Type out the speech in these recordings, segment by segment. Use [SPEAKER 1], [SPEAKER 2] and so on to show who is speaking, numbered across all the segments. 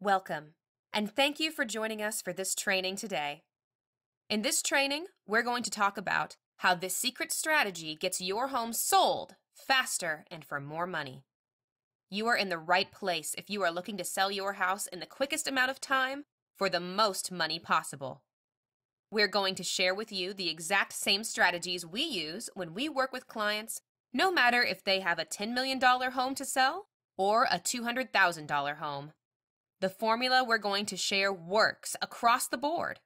[SPEAKER 1] Welcome, and thank you for joining us for this training today. In this training, we're going to talk about how this secret strategy gets your home sold faster and for more money. You are in the right place if you are looking to sell your house in the quickest amount of time for the most money possible. We're going to share with you the exact same strategies we use when we work with clients, no matter if they have a $10 million home to sell or a $200,000 home. The formula we're going to share works across the board.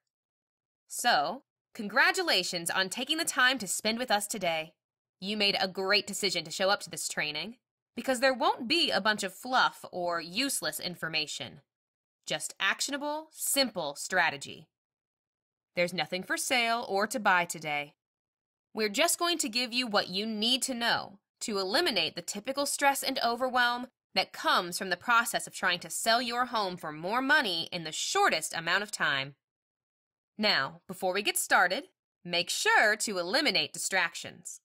[SPEAKER 1] So, congratulations on taking the time to spend with us today. You made a great decision to show up to this training because there won't be a bunch of fluff or useless information. Just actionable, simple strategy. There's nothing for sale or to buy today. We're just going to give you what you need to know to eliminate the typical stress and overwhelm that comes from the process of trying to sell your home for more money in the shortest amount of time. Now, before we get started, make sure to eliminate distractions.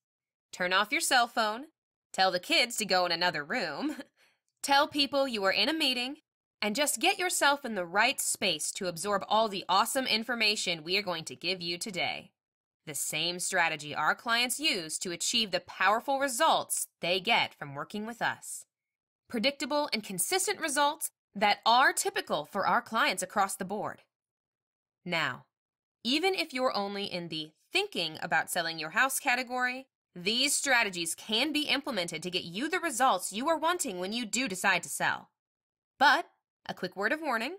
[SPEAKER 1] Turn off your cell phone, tell the kids to go in another room, tell people you are in a meeting, and just get yourself in the right space to absorb all the awesome information we are going to give you today. The same strategy our clients use to achieve the powerful results they get from working with us. Predictable and consistent results that are typical for our clients across the board. Now, even if you're only in the thinking about selling your house category, these strategies can be implemented to get you the results you are wanting when you do decide to sell. But, a quick word of warning,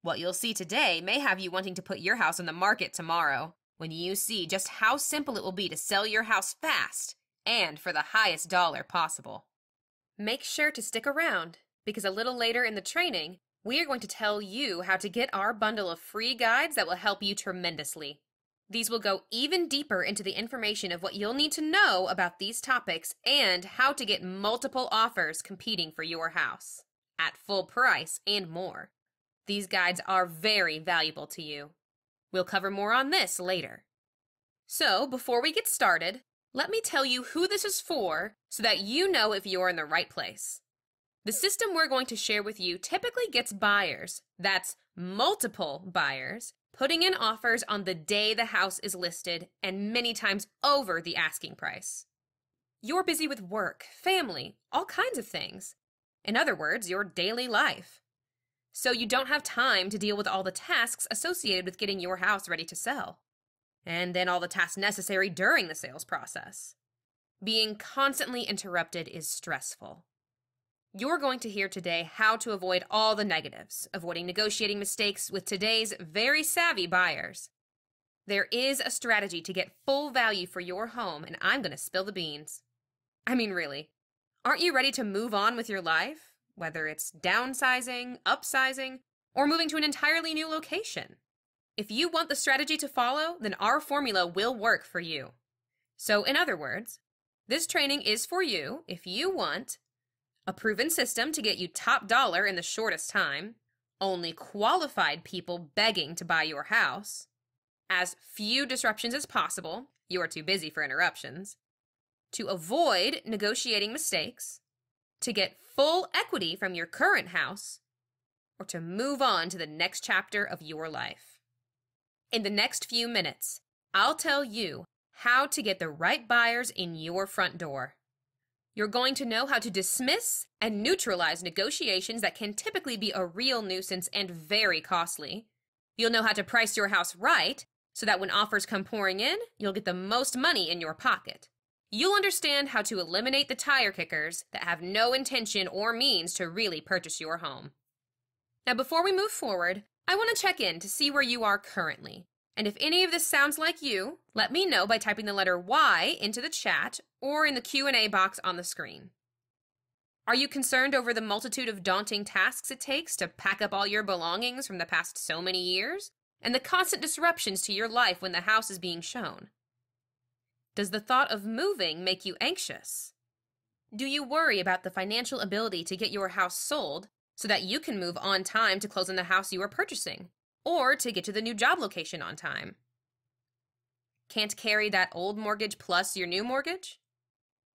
[SPEAKER 1] what you'll see today may have you wanting to put your house on the market tomorrow when you see just how simple it will be to sell your house fast and for the highest dollar possible. Make sure to stick around, because a little later in the training, we are going to tell you how to get our bundle of free guides that will help you tremendously. These will go even deeper into the information of what you'll need to know about these topics and how to get multiple offers competing for your house, at full price and more. These guides are very valuable to you. We'll cover more on this later. So, before we get started, let me tell you who this is for so that you know if you're in the right place. The system we're going to share with you typically gets buyers, that's multiple buyers, putting in offers on the day the house is listed and many times over the asking price. You're busy with work, family, all kinds of things. In other words, your daily life. So you don't have time to deal with all the tasks associated with getting your house ready to sell. And then all the tasks necessary during the sales process. Being constantly interrupted is stressful. You're going to hear today how to avoid all the negatives, avoiding negotiating mistakes with today's very savvy buyers. There is a strategy to get full value for your home, and I'm going to spill the beans. I mean, really, aren't you ready to move on with your life? Whether it's downsizing, upsizing, or moving to an entirely new location. If you want the strategy to follow, then our formula will work for you. So, in other words, this training is for you if you want a proven system to get you top dollar in the shortest time, only qualified people begging to buy your house, as few disruptions as possible, you are too busy for interruptions, to avoid negotiating mistakes, to get full equity from your current house, or to move on to the next chapter of your life. In the next few minutes, I'll tell you how to get the right buyers in your front door. You're going to know how to dismiss and neutralize negotiations that can typically be a real nuisance and very costly. You'll know how to price your house right so that when offers come pouring in, you'll get the most money in your pocket. You'll understand how to eliminate the tire kickers that have no intention or means to really purchase your home. Now, before we move forward, I want to check in to see where you are currently. And if any of this sounds like you, let me know by typing the letter Y into the chat or in the Q&A box on the screen. Are you concerned over the multitude of daunting tasks it takes to pack up all your belongings from the past so many years, and the constant disruptions to your life when the house is being shown? Does the thought of moving make you anxious? Do you worry about the financial ability to get your house sold so that you can move on time to close on the house you are purchasing, or to get to the new job location on time? Can't carry that old mortgage plus your new mortgage?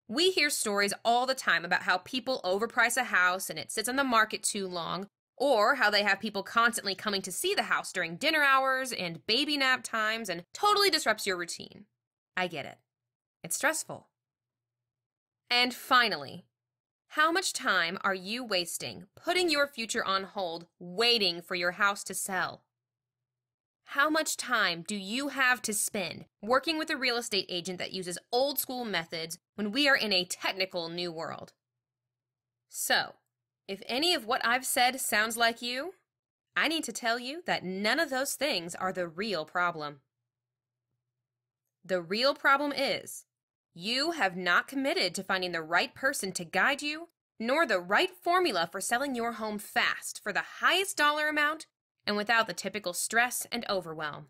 [SPEAKER 1] We hear stories all the time about how people overprice a house and it sits on the market too long, or how they have people constantly coming to see the house during dinner hours and baby nap times and totally disrupts your routine. I get it. It's stressful. And finally, how much time are you wasting putting your future on hold, waiting for your house to sell? How much time do you have to spend working with a real estate agent that uses old school methods when we are in a technical new world? So, if any of what I've said sounds like you, I need to tell you that none of those things are the real problem. The real problem is you have not committed to finding the right person to guide you, nor the right formula for selling your home fast for the highest dollar amount and without the typical stress and overwhelm.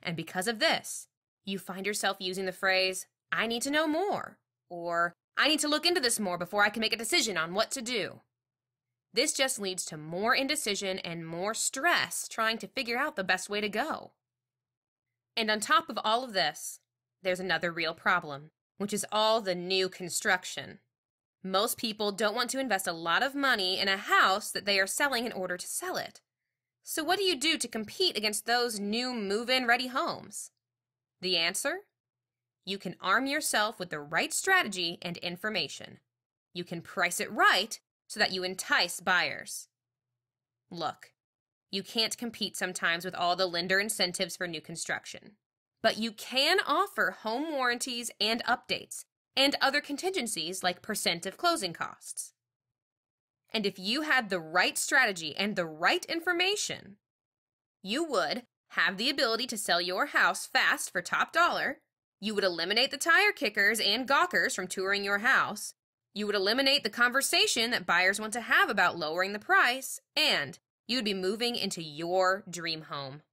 [SPEAKER 1] And because of this, you find yourself using the phrase, "I need to know more," or "I need to look into this more before I can make a decision on what to do." This just leads to more indecision and more stress trying to figure out the best way to go. And on top of all of this, there's another real problem, which is all the new construction. Most people don't want to invest a lot of money in a house that they are selling in order to sell it. So what do you do to compete against those new move-in ready homes? The answer? You can arm yourself with the right strategy and information. You can price it right so that you entice buyers. Look, you can't compete sometimes with all the lender incentives for new construction, but you can offer home warranties and updates and other contingencies like % of closing costs. And if you had the right strategy and the right information, you would have the ability to sell your house fast for top dollar. You would eliminate the tire kickers and gawkers from touring your house. You would eliminate the conversation that buyers want to have about lowering the price, and you would be moving into your dream home.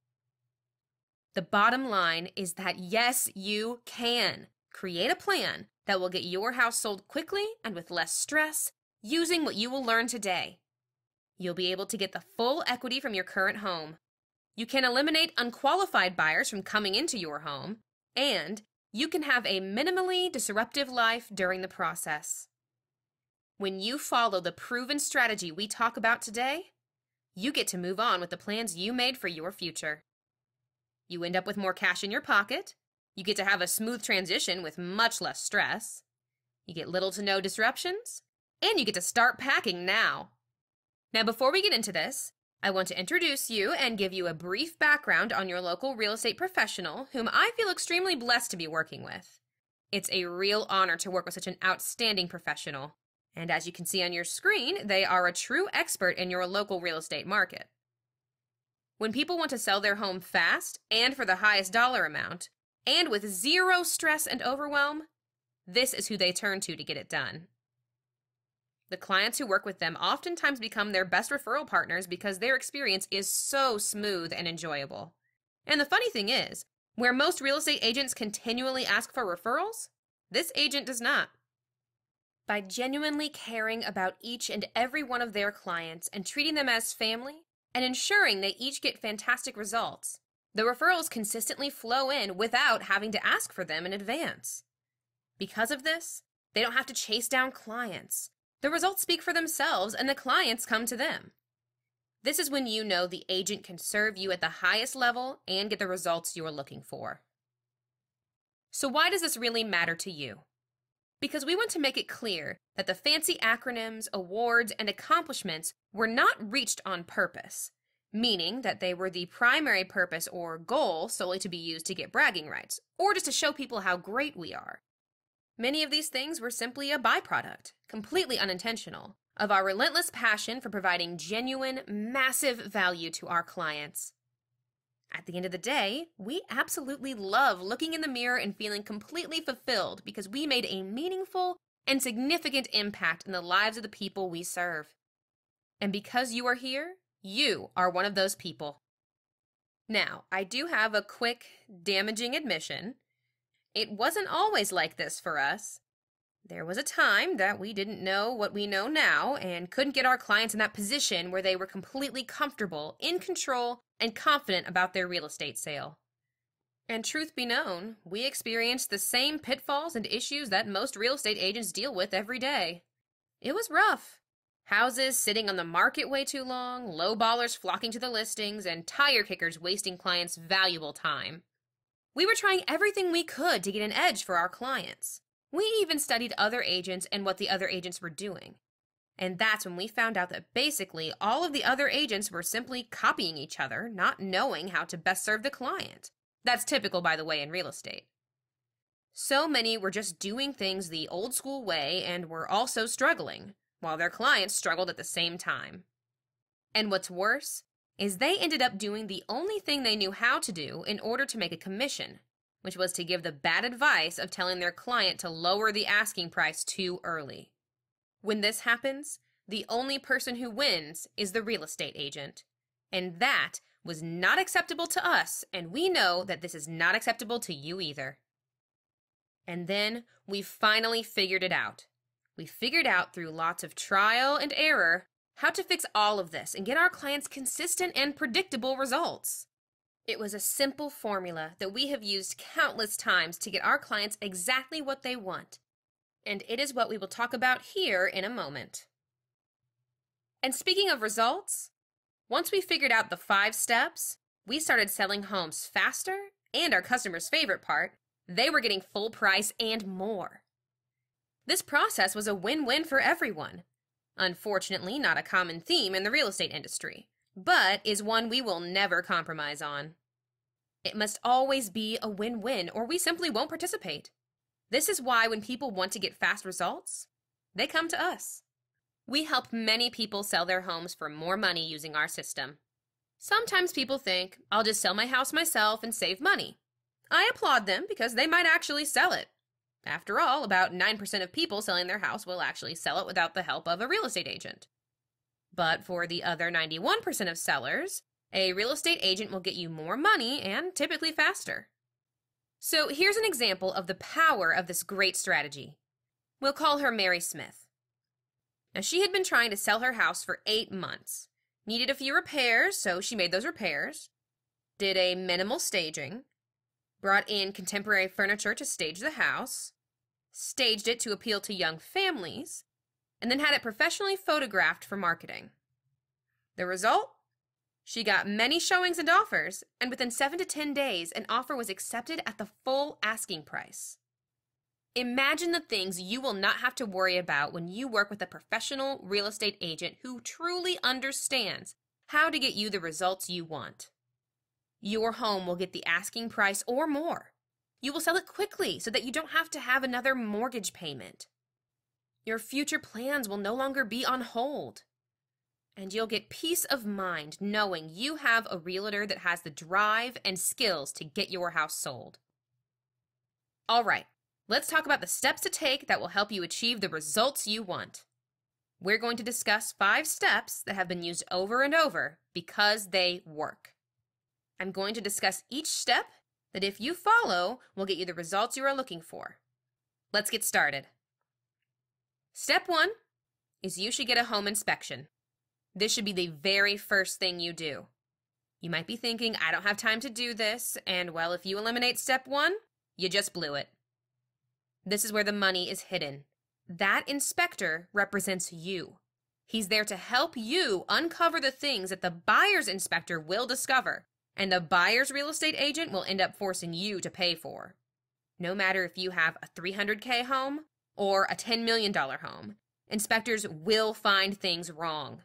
[SPEAKER 1] The bottom line is that yes, you can create a plan that will get your house sold quickly and with less stress, using what you will learn today. You'll be able to get the full equity from your current home. You can eliminate unqualified buyers from coming into your home, and you can have a minimally disruptive life during the process. When you follow the proven strategy we talk about today, you get to move on with the plans you made for your future. You end up with more cash in your pocket. You get to have a smooth transition with much less stress. You get little to no disruptions. And you get to start packing now. Now, before we get into this, I want to introduce you and give you a brief background on your local real estate professional, whom I feel extremely blessed to be working with. It's a real honor to work with such an outstanding professional. And as you can see on your screen, they are a true expert in your local real estate market. When people want to sell their home fast and for the highest dollar amount, and with zero stress and overwhelm, this is who they turn to get it done. The clients who work with them oftentimes become their best referral partners because their experience is so smooth and enjoyable. And the funny thing is, where most real estate agents continually ask for referrals, this agent does not. By genuinely caring about each and every one of their clients and treating them as family and ensuring they each get fantastic results, the referrals consistently flow in without having to ask for them in advance. Because of this, they don't have to chase down clients. The results speak for themselves and the clients come to them. This is when you know the agent can serve you at the highest level and get the results you are looking for. So why does this really matter to you? Because we want to make it clear that the fancy acronyms, awards, and accomplishments were not reached on purpose, meaning that they were the primary purpose or goal solely to be used to get bragging rights, or just to show people how great we are. Many of these things were simply a byproduct, completely unintentional, of our relentless passion for providing genuine, massive value to our clients. At the end of the day, we absolutely love looking in the mirror and feeling completely fulfilled because we made a meaningful and significant impact in the lives of the people we serve. And because you are here, you are one of those people. Now, I do have a quick, damaging admission. It wasn't always like this for us. There was a time that we didn't know what we know now and couldn't get our clients in that position where they were completely comfortable, in control, and confident about their real estate sale. And truth be known, we experienced the same pitfalls and issues that most real estate agents deal with every day. It was rough. Houses sitting on the market way too long, low ballers flocking to the listings, and tire kickers wasting clients' valuable time. We were trying everything we could to get an edge for our clients. We even studied other agents and what the other agents were doing. And that's when we found out that basically all of the other agents were simply copying each other, not knowing how to best serve the client. That's typical, by the way, in real estate. So many were just doing things the old school way and were also struggling, while their clients struggled at the same time. And what's worse is they ended up doing the only thing they knew how to do in order to make a commission, which was to give the bad advice of telling their client to lower the asking price too early. When this happens, the only person who wins is the real estate agent. And that was not acceptable to us, and we know that this is not acceptable to you either. And then we finally figured it out. We figured out through lots of trial and error how to fix all of this and get our clients consistent and predictable results. It was a simple formula that we have used countless times to get our clients exactly what they want. And it is what we will talk about here in a moment. And speaking of results, once we figured out the 5 steps, we started selling homes faster, and our customers' favorite part, they were getting full price and more. This process was a win-win for everyone. Unfortunately, not a common theme in the real estate industry, but is one we will never compromise on. It must always be a win-win, or we simply won't participate. This is why when people want to get fast results, they come to us. We help many people sell their homes for more money using our system. Sometimes people think, I'll just sell my house myself and save money. I applaud them because they might actually sell it. After all, about 9% of people selling their house will actually sell it without the help of a real estate agent. But for the other 91% of sellers, a real estate agent will get you more money and typically faster. So here's an example of the power of this great strategy. We'll call her Mary Smith. Now, she had been trying to sell her house for 8 months. Needed a few repairs, so she made those repairs. Did a minimal staging. Brought in contemporary furniture to stage the house. Staged it to appeal to young families. And then had it professionally photographed for marketing. The result? She got many showings and offers, and within 7 to 10 days, an offer was accepted at the full asking price. Imagine the things you will not have to worry about when you work with a professional real estate agent who truly understands how to get you the results you want. Your home will get the asking price or more. You will sell it quickly so that you don't have to have another mortgage payment. Your future plans will no longer be on hold. And you'll get peace of mind knowing you have a realtor that has the drive and skills to get your house sold. All right, let's talk about the steps to take that will help you achieve the results you want. We're going to discuss 5 steps that have been used over and over because they work. I'm going to discuss each step that if you follow will get you the results you are looking for. Let's get started. Step 1 is you should get a home inspection. This should be the very first thing you do. You might be thinking, I don't have time to do this, and well, if you eliminate step 1, you just blew it. This is where the money is hidden. That inspector represents you. He's there to help you uncover the things that the buyer's inspector will discover, and the buyer's real estate agent will end up forcing you to pay for. No matter if you have a $300K home or a $10 million home, inspectors will find things wrong.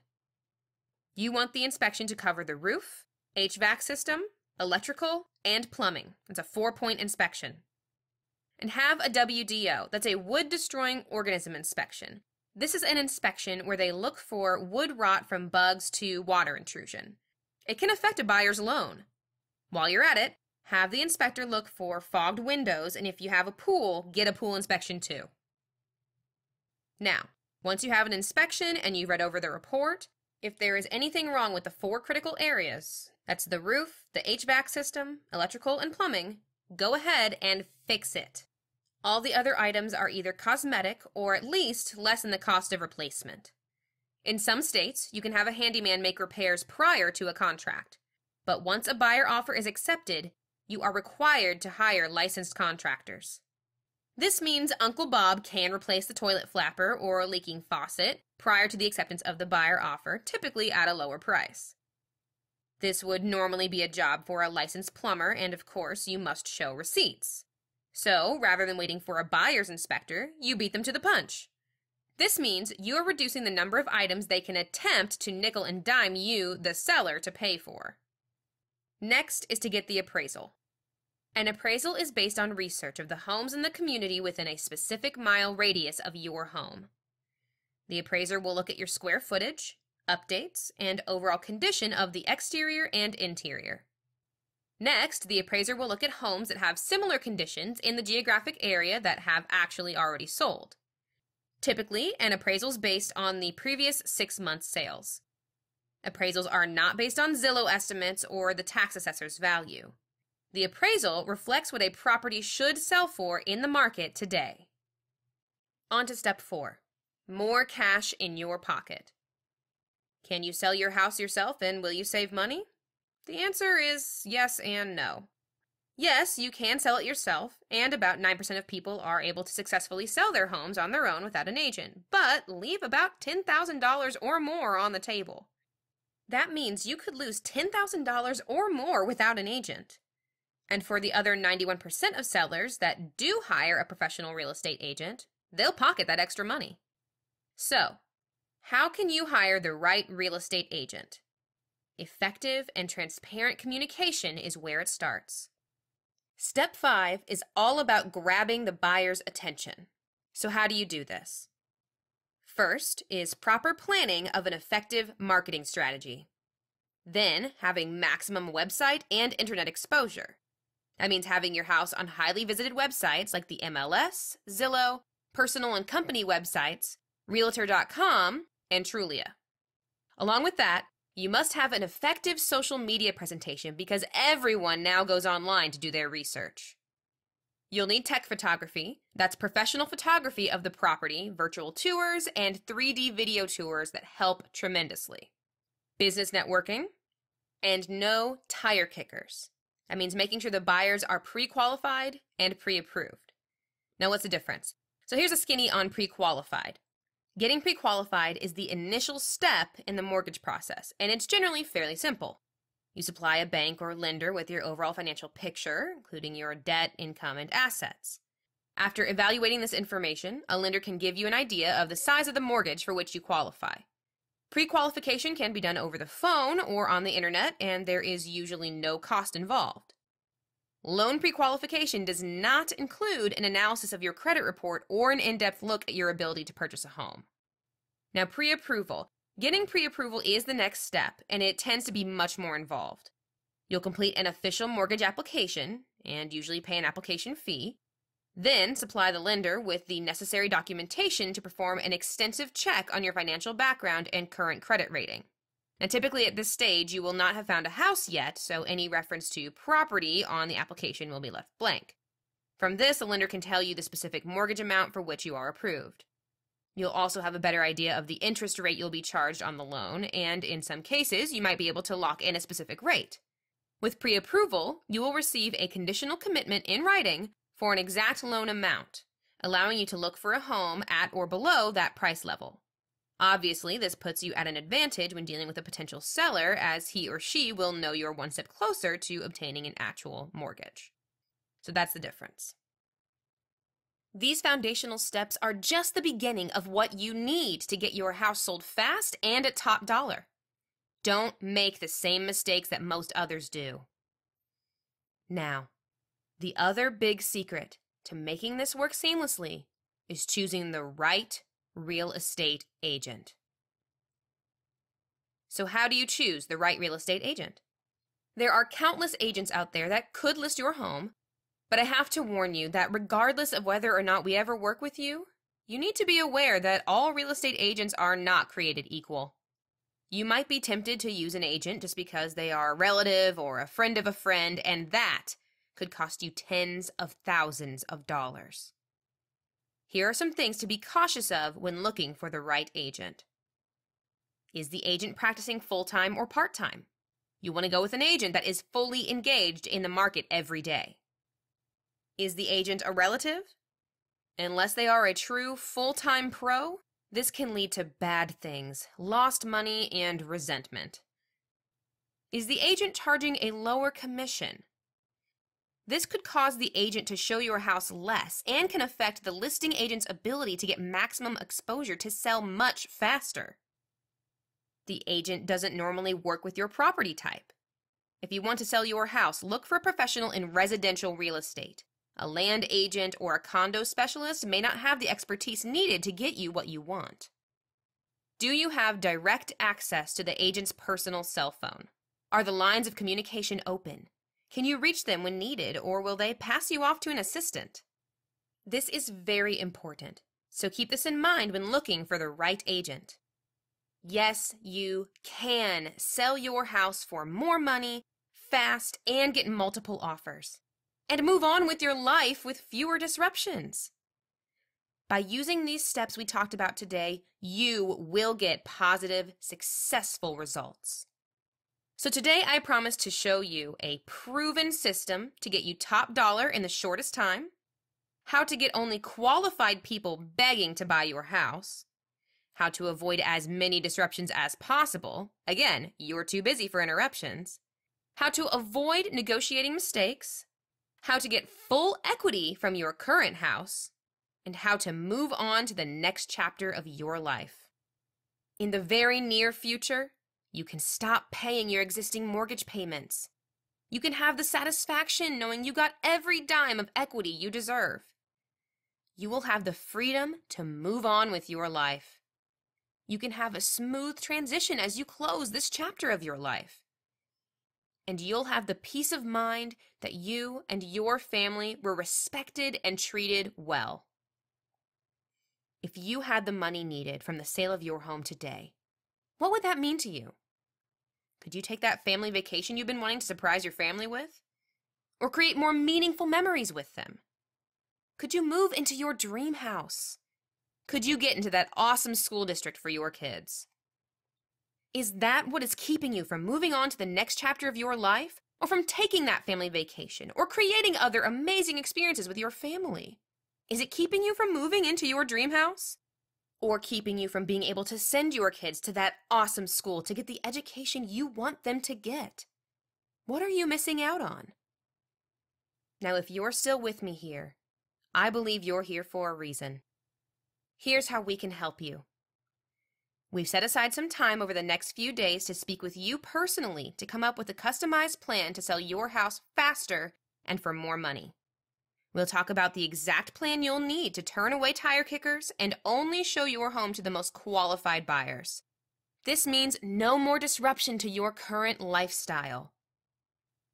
[SPEAKER 1] You want the inspection to cover the roof, HVAC system, electrical, and plumbing. It's a 4-point inspection. And have a WDO, that's a wood-destroying organism inspection. This is an inspection where they look for wood rot from bugs to water intrusion. It can affect a buyer's loan. While you're at it, have the inspector look for fogged windows, and if you have a pool, get a pool inspection too. Now, once you have an inspection and you've read over the report, if there is anything wrong with the 4 critical areas, that's the roof, the HVAC system, electrical, and plumbing, go ahead and fix it. All the other items are either cosmetic or at least lessen the cost of replacement. In some states, you can have a handyman make repairs prior to a contract. But once a buyer offer is accepted, you are required to hire licensed contractors. This means Uncle Bob can replace the toilet flapper or leaking faucet prior to the acceptance of the buyer offer, typically at a lower price. This would normally be a job for a licensed plumber, and of course, you must show receipts. So, rather than waiting for a buyer's inspector, you beat them to the punch. This means you are reducing the number of items they can attempt to nickel and dime you, the seller, to pay for. Next is to get the appraisal. An appraisal is based on research of the homes in the community within a specific mile radius of your home. The appraiser will look at your square footage, updates, and overall condition of the exterior and interior. Next, the appraiser will look at homes that have similar conditions in the geographic area that have actually already sold. Typically, an appraisal is based on the previous 6 months' sales. Appraisals are not based on Zillow estimates or the tax assessor's value. The appraisal reflects what a property should sell for in the market today. On to step 4. More cash in your pocket. Can you sell your house yourself and will you save money? The answer is yes and no. Yes, you can sell it yourself, and about 9% of people are able to successfully sell their homes on their own without an agent, but leave about $10,000 or more on the table. That means you could lose $10,000 or more without an agent. And for the other 91% of sellers that do hire a professional real estate agent, they'll pocket that extra money. So, how can you hire the right real estate agent? Effective and transparent communication is where it starts. Step 5 is all about grabbing the buyer's attention. So how do you do this? First is proper planning of an effective marketing strategy. Then, having maximum website and internet exposure. That means having your house on highly visited websites like the MLS, Zillow, personal and company websites, Realtor.com, and Trulia. Along with that, you must have an effective social media presentation because everyone now goes online to do their research. You'll need tech photography, that's professional photography of the property, virtual tours, and 3D video tours that help tremendously. Business networking, and no tire kickers. That means making sure the buyers are pre-qualified and pre-approved. Now what's the difference? So here's a skinny on pre-qualified. Getting pre-qualified is the initial step in the mortgage process, and it's generally fairly simple. You supply a bank or lender with your overall financial picture, including your debt, income, and assets. After evaluating this information, a lender can give you an idea of the size of the mortgage for which you qualify. Pre-qualification can be done over the phone or on the internet, and there is usually no cost involved. Loan pre-qualification does not include an analysis of your credit report or an in-depth look at your ability to purchase a home. Now, pre-approval. Getting pre-approval is the next step, and it tends to be much more involved. You'll complete an official mortgage application, and usually pay an application fee, then supply the lender with the necessary documentation to perform an extensive check on your financial background and current credit rating. And typically at this stage, you will not have found a house yet, so any reference to property on the application will be left blank. From this, the lender can tell you the specific mortgage amount for which you are approved. You'll also have a better idea of the interest rate you'll be charged on the loan, and in some cases, you might be able to lock in a specific rate. With pre-approval, you will receive a conditional commitment in writing for an exact loan amount, allowing you to look for a home at or below that price level. Obviously, this puts you at an advantage when dealing with a potential seller, as he or she will know you're one step closer to obtaining an actual mortgage. So that's the difference. These foundational steps are just the beginning of what you need to get your house sold fast and at top dollar. Don't make the same mistakes that most others do. Now, the other big secret to making this work seamlessly is choosing the right real estate agent. So how do you choose the right real estate agent? There are countless agents out there that could list your home, but I have to warn you that regardless of whether or not we ever work with you, you need to be aware that all real estate agents are not created equal. You might be tempted to use an agent just because they are a relative or a friend of a friend, and that could cost you tens of thousands of dollars. Here are some things to be cautious of when looking for the right agent. Is the agent practicing full-time or part-time? You want to go with an agent that is fully engaged in the market every day. Is the agent a relative? Unless they are a true full-time pro, this can lead to bad things, lost money, and resentment. Is the agent charging a lower commission? This could cause the agent to show your house less and can affect the listing agent's ability to get maximum exposure to sell much faster. The agent doesn't normally work with your property type. If you want to sell your house, look for a professional in residential real estate. A land agent or a condo specialist may not have the expertise needed to get you what you want. Do you have direct access to the agent's personal cell phone? Are the lines of communication open? Can you reach them when needed, or will they pass you off to an assistant? This is very important, so keep this in mind when looking for the right agent. Yes, you can sell your house for more money, fast, and get multiple offers. And move on with your life with fewer disruptions. By using these steps we talked about today, you will get positive, successful results. So today I promise to show you a proven system to get you top dollar in the shortest time, how to get only qualified people begging to buy your house, how to avoid as many disruptions as possible. Again, you're too busy for interruptions. How to avoid negotiating mistakes, how to get full equity from your current house, and how to move on to the next chapter of your life. In the very near future, you can stop paying your existing mortgage payments. You can have the satisfaction knowing you got every dime of equity you deserve. You will have the freedom to move on with your life. You can have a smooth transition as you close this chapter of your life. And you'll have the peace of mind that you and your family were respected and treated well. If you had the money needed from the sale of your home today, what would that mean to you? Could you take that family vacation you've been wanting to surprise your family with? Or create more meaningful memories with them? Could you move into your dream house? Could you get into that awesome school district for your kids? Is that what is keeping you from moving on to the next chapter of your life, or from taking that family vacation, or creating other amazing experiences with your family? Is it keeping you from moving into your dream house? Or keeping you from being able to send your kids to that awesome school to get the education you want them to get? What are you missing out on? Now, if you're still with me here, I believe you're here for a reason. Here's how we can help you. We've set aside some time over the next few days to speak with you personally to come up with a customized plan to sell your house faster and for more money. We'll talk about the exact plan you'll need to turn away tire kickers and only show your home to the most qualified buyers. This means no more disruption to your current lifestyle.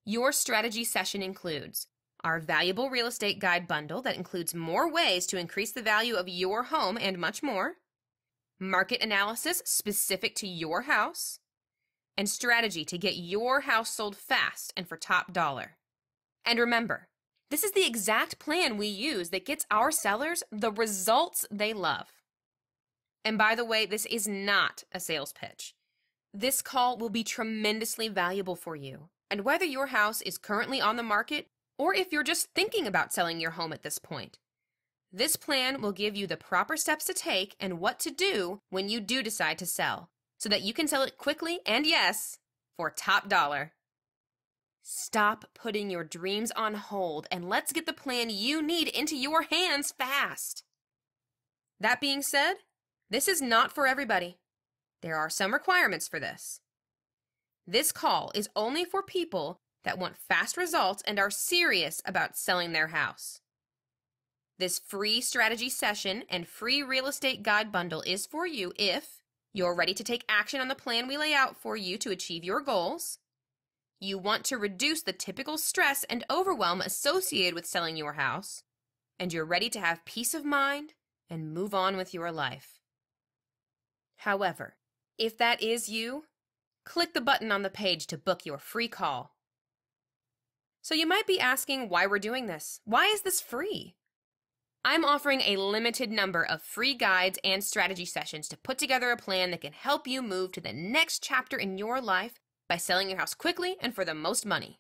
[SPEAKER 1] Your strategy session includes our valuable real estate guide bundle that includes more ways to increase the value of your home and much more, market analysis specific to your house, and strategy to get your house sold fast and for top dollar. And remember, this is the exact plan we use that gets our sellers the results they love. And by the way, this is not a sales pitch. This call will be tremendously valuable for you. And whether your house is currently on the market or if you're just thinking about selling your home at this point, this plan will give you the proper steps to take and what to do when you do decide to sell, so that you can sell it quickly and, yes, for top dollar. Stop putting your dreams on hold and let's get the plan you need into your hands fast. That being said, this is not for everybody. There are some requirements for this. This call is only for people that want fast results and are serious about selling their house. This free strategy session and free real estate guide bundle is for you if you're ready to take action on the plan we lay out for you to achieve your goals, you want to reduce the typical stress and overwhelm associated with selling your house, and you're ready to have peace of mind and move on with your life. However, if that is you, click the button on the page to book your free call. So you might be asking why we're doing this. Why is this free? I'm offering a limited number of free guides and strategy sessions to put together a plan that can help you move to the next chapter in your life by selling your house quickly and for the most money.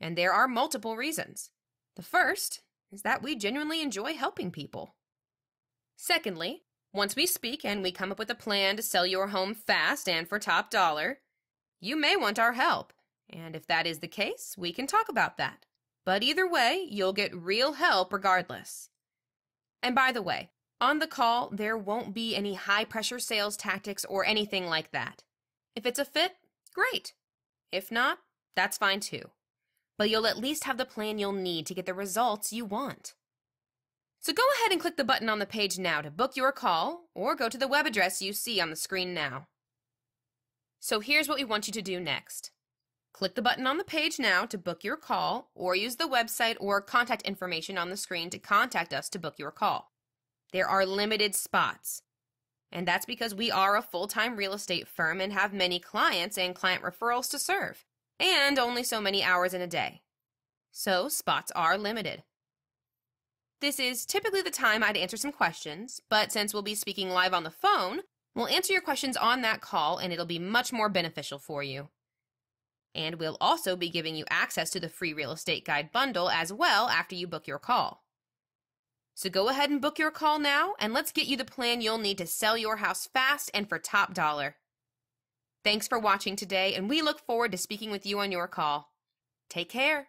[SPEAKER 1] And there are multiple reasons. The first is that we genuinely enjoy helping people. Secondly, once we speak and we come up with a plan to sell your home fast and for top dollar, you may want our help. And if that is the case, we can talk about that. But either way, you'll get real help regardless. And by the way, on the call, there won't be any high-pressure sales tactics or anything like that. If it's a fit, great. If not, that's fine too. But you'll at least have the plan you'll need to get the results you want. So go ahead and click the button on the page now to book your call, or go to the web address you see on the screen now. So here's what we want you to do next. Click the button on the page now to book your call, or use the website or contact information on the screen to contact us to book your call. There are limited spots, and that's because we are a full-time real estate firm and have many clients and client referrals to serve, and only so many hours in a day. So spots are limited. This is typically the time I'd answer some questions, but since we'll be speaking live on the phone, we'll answer your questions on that call, and it'll be much more beneficial for you. And we'll also be giving you access to the free real estate guide bundle as well after you book your call. So go ahead and book your call now, and let's get you the plan you'll need to sell your house fast and for top dollar. Thanks for watching today, and we look forward to speaking with you on your call. Take care.